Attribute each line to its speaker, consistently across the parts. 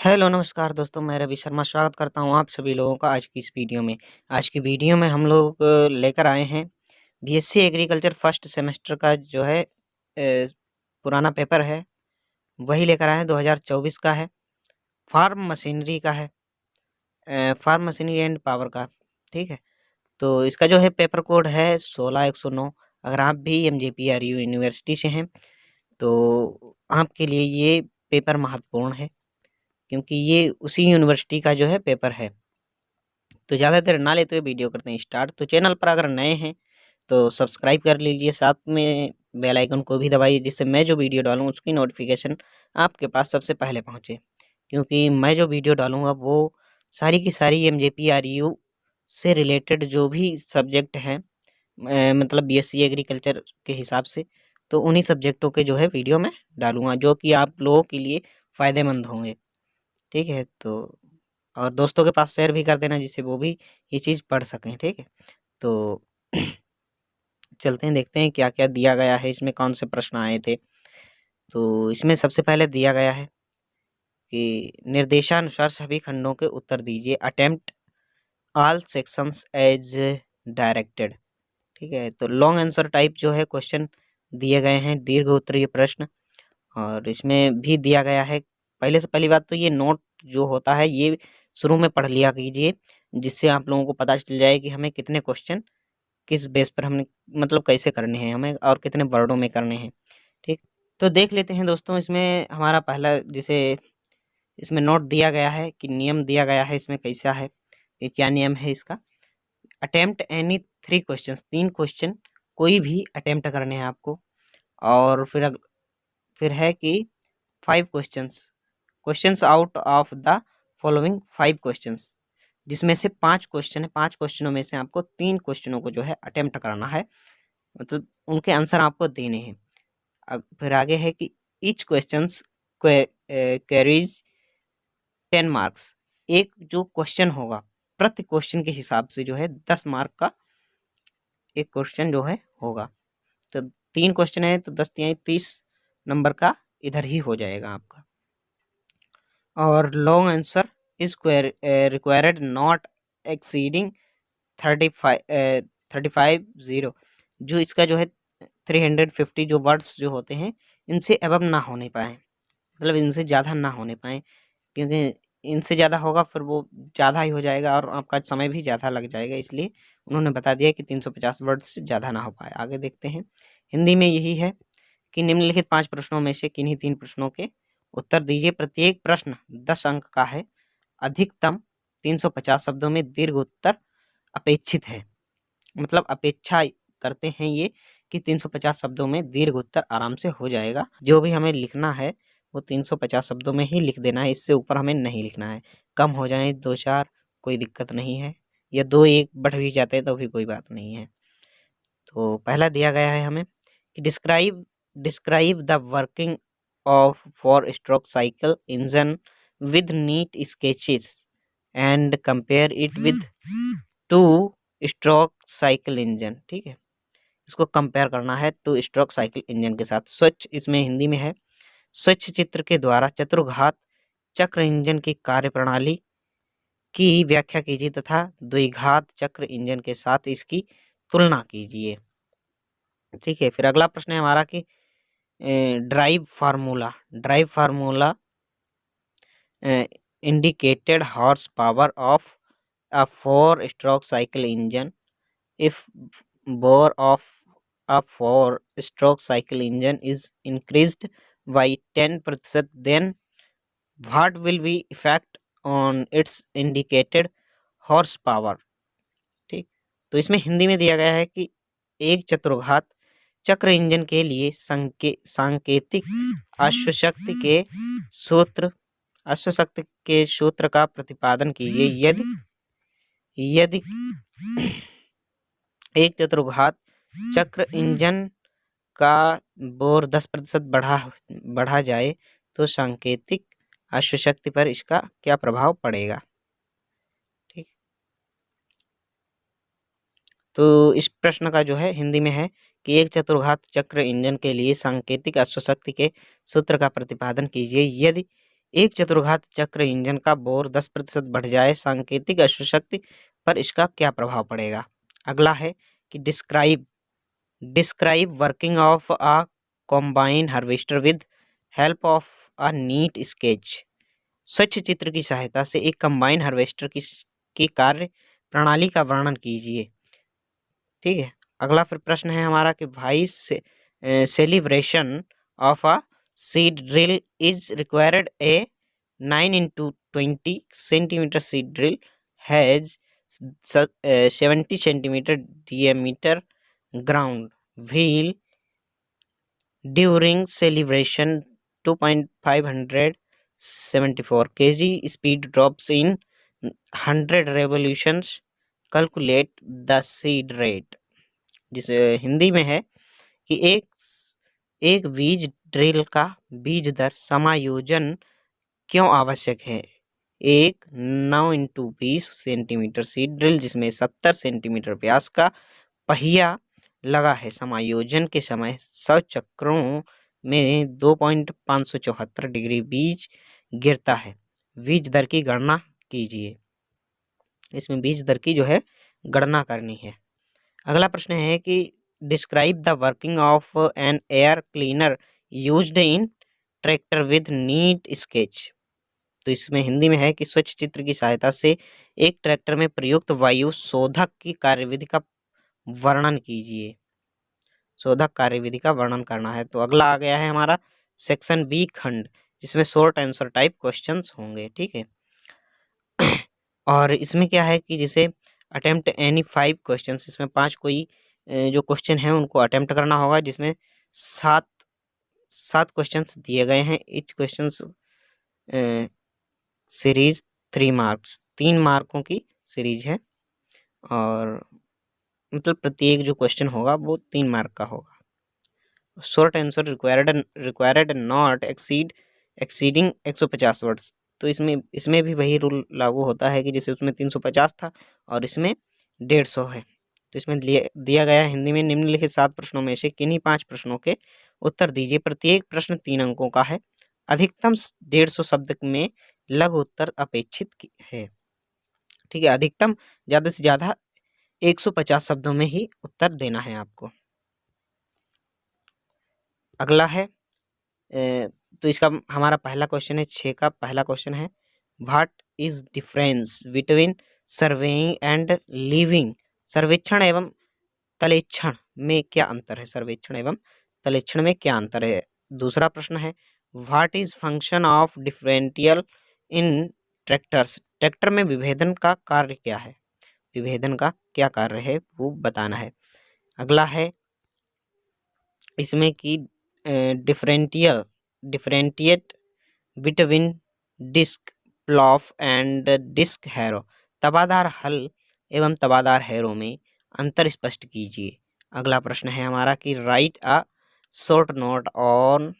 Speaker 1: Hello नमस्कार दोस्तों, मैं रवि शर्मा स्वागत करता हूं आप सभी लोगों का आज की इस वीडियो में। आज की वीडियो में हम लोग लेकर आए हैं बीएससी एग्रीकल्चर फर्स्ट सेमेस्टर का जो है पुराना पेपर है, वही लेकर आए हैं। 2024 का है, फार्म मशीनरी का है, फार्म मशीनरी एंड पावर का। ठीक है, तो इसका जो है पेपर कोड है 16109। अगर आप भी एमजेपीआरयू यूनिवर्सिटी से हैं तो आपके लिए ये पेपर महत्वपूर्ण है, क्योंकि ये उसी यूनिवर्सिटी का जो है पेपर है। तो ज़्यादा देर ना लेते हुए वीडियो करते हैं स्टार्ट। तो चैनल पर अगर नए हैं तो सब्सक्राइब कर लीजिए, साथ में बेल आइकन को भी दबाइए, जिससे मैं जो वीडियो डालूँ उसकी नोटिफिकेशन आपके पास सबसे पहले पहुँचे। क्योंकि मैं जो वीडियो डालूँगा वो सारी की सारी एमजेपीआरयू से रिलेटेड जो भी सब्जेक्ट हैं, मतलब बीएससी एग्रीकल्चर के हिसाब से, तो उन्हीं सब्जेक्टों के जो है वीडियो मैं डालूँगा, जो कि आप लोगों के लिए फ़ायदेमंद होंगे। ठीक है, तो और दोस्तों के पास शेयर भी कर देना, जिससे वो भी ये चीज़ पढ़ सकें। ठीक है, तो चलते हैं, देखते हैं क्या क्या दिया गया है, इसमें कौन से प्रश्न आए थे। तो इसमें सबसे पहले दिया गया है कि निर्देशानुसार सभी खंडों के उत्तर दीजिए, attempt all sections as directed. ठीक है, तो लॉन्ग आंसर टाइप जो है क्वेश्चन दिए गए हैं, दीर्घ उत्तरीय प्रश्न। और इसमें भी दिया गया है, पहले से पहली बात तो ये नोट जो होता है ये शुरू में पढ़ लिया कीजिए, जिससे आप लोगों को पता चल जाए कि हमें कितने क्वेश्चन किस बेस पर हमने मतलब कैसे करने हैं हमें, और कितने वर्डों में करने हैं। ठीक, तो देख लेते हैं दोस्तों। इसमें हमारा पहला जिसे इसमें नोट दिया गया है कि नियम दिया गया है, इसमें कैसा है कि क्या नियम है इसका। अटेम्प्ट एनी 3 क्वेश्चंस, 3 क्वेश्चन कोई भी अटेम्प्ट करने हैं आपको। और फिर है कि 5 questions out of the following 5 questions, जिसमें से 5 क्वेश्चन है। 5 क्वेश्चनों में से आपको 3 क्वेश्चनों को जो है अटेम्प्ट करना है, मतलब उनके आंसर आपको देने हैं। अब फिर आगे है कि ईच क्वेश्चंस कैरीज 10 मार्क्स। एक जो क्वेश्चन होगा प्रति क्वेश्चन के हिसाब से जो है 10 मार्क का एक क्वेश्चन जो है होगा। तो 3 क्वेश्चन है तो 10 तिहाई 30 नंबर का इधर ही हो जाएगा आपका। और long answer is required not exceeding 35 जो इसका जो है 350 जो वर्ड्स जो होते हैं इनसे अबव ना होने पाए, मतलब इनसे ज़्यादा ना होने पाए, क्योंकि इनसे ज़्यादा होगा फिर वो ज़्यादा ही हो जाएगा और आपका समय भी ज़्यादा लग जाएगा। इसलिए उन्होंने बता दिया कि 350 वर्ड से ज़्यादा ना हो पाए। आगे देखते हैं, हिंदी में यही है कि निम्नलिखित 5 प्रश्नों में से किन्हीं 3 प्रश्नों के उत्तर दीजिए। प्रत्येक प्रश्न 10 अंक का है। अधिकतम 350 शब्दों में दीर्घ उत्तर अपेक्षित है, मतलब अपेक्षा करते हैं ये कि 350 शब्दों में दीर्घ उत्तर आराम से हो जाएगा। जो भी हमें लिखना है वो 350 शब्दों में ही लिख देना है, इससे ऊपर हमें नहीं लिखना है। कम हो जाए 2-4 कोई दिक्कत नहीं है, या 2-1 बढ़ भी जाते हैं तो भी कोई बात नहीं है। तो पहला दिया गया है हमें कि describe the working of 4 stroke cycle engine with neat sketches and compare it with 2 stroke cycle engine. ठीक है, इसको कंपेयर करना है 2 स्ट्रोक साइकिल इंजन के साथ। स्वच्छ, इसमें हिंदी में है, स्वच्छ चित्र के द्वारा चतुर्घात चक्र इंजन की कार्यप्रणाली की व्याख्या कीजिए तथा द्विघात चक्र इंजन के साथ इसकी तुलना कीजिए। ठीक है, फिर अगला प्रश्न है हमारा कि drive formula indicated horse power of a 4-stroke cycle engine. If bore of a 4-stroke cycle engine is increased by 10%, then what will be effect on its indicated horse power? ठीक, तो इसमें हिंदी में दिया गया है कि एक चतुर्घात चक्र इंजन के लिए सांकेतिक अश्वशक्ति के सूत्र का प्रतिपादन कीजिए। यदि एक चतुर्घात चक्र इंजन का बोर 10% बढ़ा जाए तो सांकेतिक अश्वशक्ति पर इसका क्या प्रभाव पड़ेगा। ठीक, तो इस प्रश्न का जो है हिंदी में है कि एक चतुर्घात चक्र इंजन के लिए सांकेतिक अश्वशक्ति के सूत्र का प्रतिपादन कीजिए। यदि एक चतुर्घात चक्र इंजन का बोर 10% बढ़ जाए, सांकेतिक अश्वशक्ति पर इसका क्या प्रभाव पड़ेगा। अगला है कि describe working of a combine harvester with help of a neat sketch. स्वच्छ चित्र की सहायता से एक कंबाइन हार्वेस्टर की कार्य प्रणाली का वर्णन कीजिए। ठीक है। अगला फिर प्रश्न है हमारा कि भाई celebration of a seed drill is required A 9x20 centimetre seed drill has 70 centimetre diameter ground wheel during celebration 2.574 kg speed drops in 100 revolutions calculate the seed rate। जिसे हिंदी में है कि एक बीज ड्रिल का बीज दर समायोजन क्यों आवश्यक है। एक 9x20 सेंटीमीटर सीड ड्रिल जिसमें 70 सेंटीमीटर व्यास का पहिया लगा है, समायोजन के समय 100 चक्रों में 2.574 डिग्री बीज गिरता है। बीज दर की गणना कीजिए। इसमें बीज दर की जो है गणना करनी है। अगला प्रश्न है कि describe the working of an air cleaner used in tractor with neat sketch. तो इसमें हिंदी में है कि स्वच्छ चित्र की सहायता से एक ट्रैक्टर में प्रयुक्त वायु शोधक की कार्यविधि का वर्णन कीजिए। शोधक कार्यविधि का वर्णन करना है। तो अगला आ गया है हमारा सेक्शन बी खंड, जिसमें शॉर्ट आंसर टाइप क्वेश्चंस होंगे। ठीक है। और इसमें क्या है कि जिसे अटेम्प्ट एनी 5 क्वेश्चंस, इसमें 5 कोई जो क्वेश्चन है उनको अटेम्प्ट करना होगा, जिसमें 7 क्वेश्चंस दिए गए हैं। ईच क्वेश्चंस सीरीज 3 मार्क्स, 3 मार्कों की सीरीज है, और मतलब प्रत्येक जो क्वेश्चन होगा वो 3 मार्क का होगा। Short answer required not exceeding 150 words. तो इसमें भी वही रूल लागू होता है कि जैसे उसमें 350 था और इसमें 150 है। तो इसमें दिया गया हिंदी में निम्नलिखित 7 प्रश्नों में से किन्हीं 5 प्रश्नों के उत्तर दीजिए। प्रत्येक प्रश्न 3 अंकों का है। अधिकतम 150 शब्द में लघु उत्तर अपेक्षित है। ठीक है। अधिकतम ज़्यादा से ज़्यादा 150 शब्दों में ही उत्तर देना है आपको। अगला है तो इसका हमारा पहला क्वेश्चन है, 6 का पहला क्वेश्चन है, what is difference between surveying and leaving. सर्वेक्षण एवं तलेक्षण में क्या अंतर है। सर्वेक्षण एवं तलेक्षण में क्या अंतर है। दूसरा प्रश्न है, what is function of differential in tractors. Tractor में विभेदन का कार्य क्या है। विभेदन का क्या कार्य है वो बताना है। अगला है इसमें कि differentiate between disc plough and disc harrow. तबादार हल एवं तबादार हैरो में अंतर स्पष्ट कीजिए। अगला प्रश्न है हमारा कि right a short note on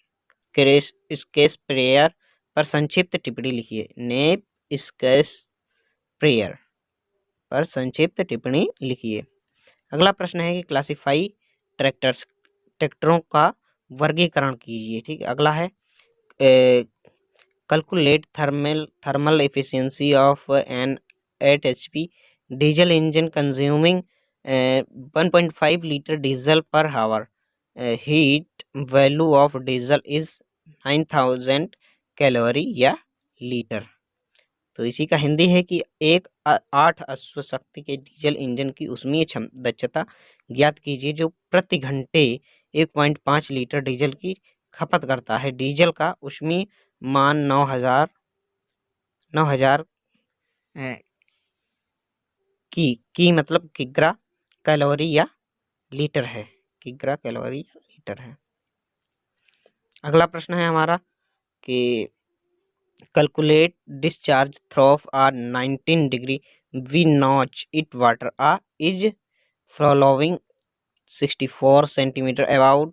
Speaker 1: sketch prayer पर संक्षिप्त टिप्पणी लिखिए। नेप स्केच प्रेयर पर संक्षिप्त टिप्पणी लिखिए। अगला प्रश्न है कि क्लासिफाई ट्रैक्टरों का वर्गीकरण कीजिए। ठीक है। अगला है calculate thermal efficiency of an 8 HP diesel engine consuming 1.5 litre diesel per hour. Heat value of diesel is 9000 calorie या लीटर। तो इसी का हिंदी है कि 8 अश्व शक्ति के डीजल इंजन की ऊष्मीय दक्षता ज्ञात कीजिए जो प्रति घंटे 1.5 लीटर डीजल की खपत करता है। डीजल का ऊष्मीय मान 9000 की मतलब किग्रा कैलोरी या लीटर है। किग्रा कैलोरी या लीटर है। अगला प्रश्न है हमारा कि calculate discharge through a 19 degree V notch it water a is following 64 centimetre above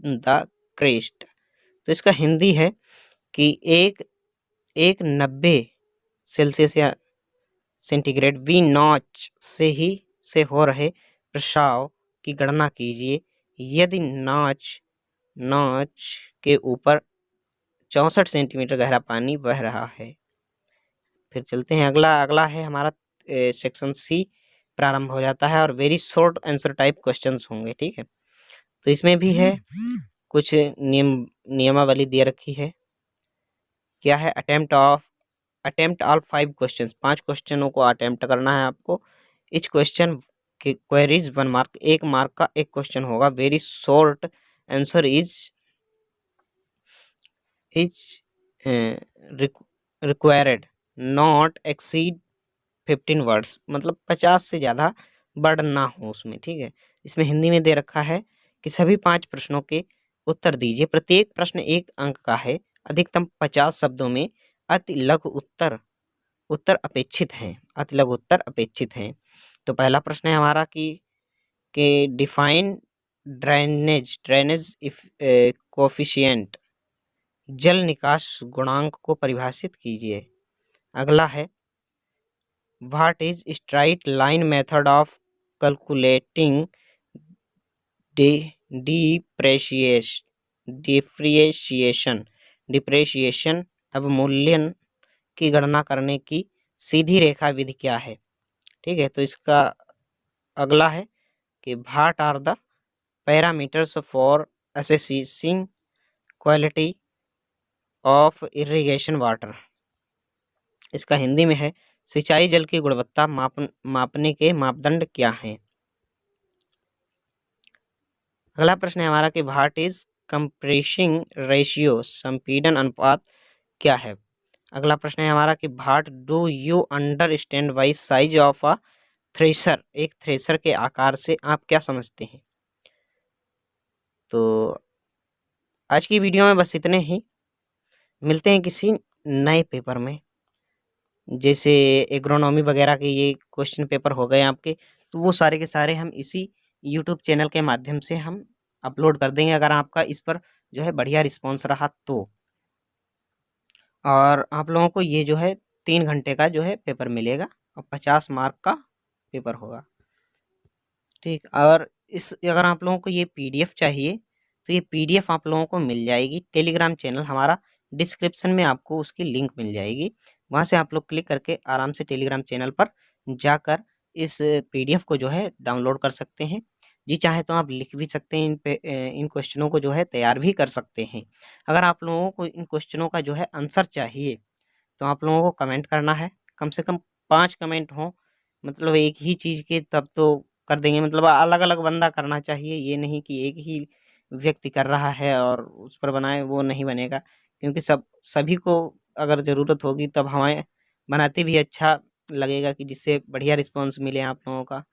Speaker 1: the crest. तो इसका हिंदी है कि एक 90 सेल्सियस या सेंटीग्रेड वी नॉच से हो रहे प्रसाव की गणना कीजिए। यदि नॉच के ऊपर 64 सेंटीमीटर गहरा पानी बह रहा है। फिर चलते हैं अगला है हमारा सेक्शन सी प्रारंभ हो जाता है और very short answer type questions होंगे, ठीक है। तो इसमें भी है कुछ नियमावली दे रखी है। क्या है? अटेम्प्ट ऑल 5 क्वेश्चंस, 5 क्वेश्चनों को अटेम्प्ट करना है आपको। इच क्वेश्चन की क्वेरीज 1 मार्क, 1 मार्क का एक क्वेश्चन होगा। Very short answer is required not exceed 15 words, मतलब 50 से ज़्यादा वर्ड ना हो उसमें, ठीक है। इसमें हिंदी में दे रखा है कि सभी 5 प्रश्नों के उत्तर दीजिए। प्रत्येक प्रश्न 1 अंक का है। अधिकतम 50 शब्दों में अति लघु उत्तर अपेक्षित हैं। अति लघु उत्तर अपेक्षित हैं। तो पहला प्रश्न है हमारा कि डिफाइन ड्रेनेज इफ कोफिशिएंट, जल निकास गुणांक को परिभाषित कीजिए। अगला है what is straight line method of calculating depreciation अवमूल्यन की गणना करने की सीधी रेखा विधि क्या है, ठीक है। तो इसका अगला है कि what are the parameters for assessing quality of irrigation water. इसका हिंदी में है सिंचाई जल की गुणवत्ता मापने के मापदंड क्या हैं। अगला प्रश्न है हमारा कि व्हाट इज कंप्रेसिंग रेशियो, संपीड़न अनुपात क्या है। अगला प्रश्न है हमारा कि what do you understand by size of a thresher, एक थ्रेशर के आकार से आप क्या समझते हैं। तो आज की वीडियो में बस इतने ही। मिलते हैं किसी नए पेपर में, जैसे एग्रोनॉमी वगैरह के ये क्वेश्चन पेपर हो गए आपके, तो वो सारे के सारे हम इसी यूट्यूब चैनल के माध्यम से हम अपलोड कर देंगे, अगर आपका इस पर जो है बढ़िया रिस्पॉन्स रहा तो। और आप लोगों को ये जो है 3 घंटे का जो है पेपर मिलेगा और 50 मार्क का पेपर होगा, ठीक। और अगर आप लोगों को ये PDF चाहिए तो ये PDF आप लोगों को मिल जाएगी। टेलीग्राम चैनल हमारा डिस्क्रिप्शन में आपको उसकी लिंक मिल जाएगी, वहाँ से आप लोग क्लिक करके आराम से टेलीग्राम चैनल पर जाकर इस PDF को जो है डाउनलोड कर सकते हैं। जी चाहे तो आप लिख भी सकते हैं, इन क्वेश्चनों को जो है तैयार भी कर सकते हैं। अगर आप लोगों को इन क्वेश्चनों का जो है आंसर चाहिए तो आप लोगों को कमेंट करना है। कम से कम 5 कमेंट हों, मतलब एक ही चीज़ के, तब तो कर देंगे। मतलब अलग अलग बंदा करना चाहिए, ये नहीं कि एक ही व्यक्ति कर रहा है और उस पर बनाए, वो नहीं बनेगा। क्योंकि सभी को अगर ज़रूरत होगी तब हमें बनाते भी अच्छा लगेगा, कि जिससे बढ़िया रिस्पॉन्स मिले आप लोगों का।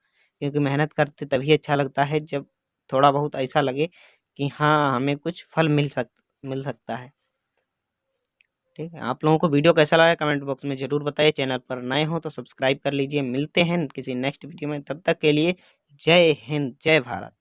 Speaker 1: क्योंकि मेहनत करते तभी अच्छा लगता है जब थोड़ा बहुत ऐसा लगे कि हाँ हमें कुछ फल मिल सकता है, ठीक है। आप लोगों को वीडियो कैसा लगा कमेंट बॉक्स में ज़रूर बताइए। चैनल पर नए हो तो सब्सक्राइब कर लीजिए। मिलते हैं किसी नेक्स्ट वीडियो में, तब तक के लिए जय हिंद, जय भारत।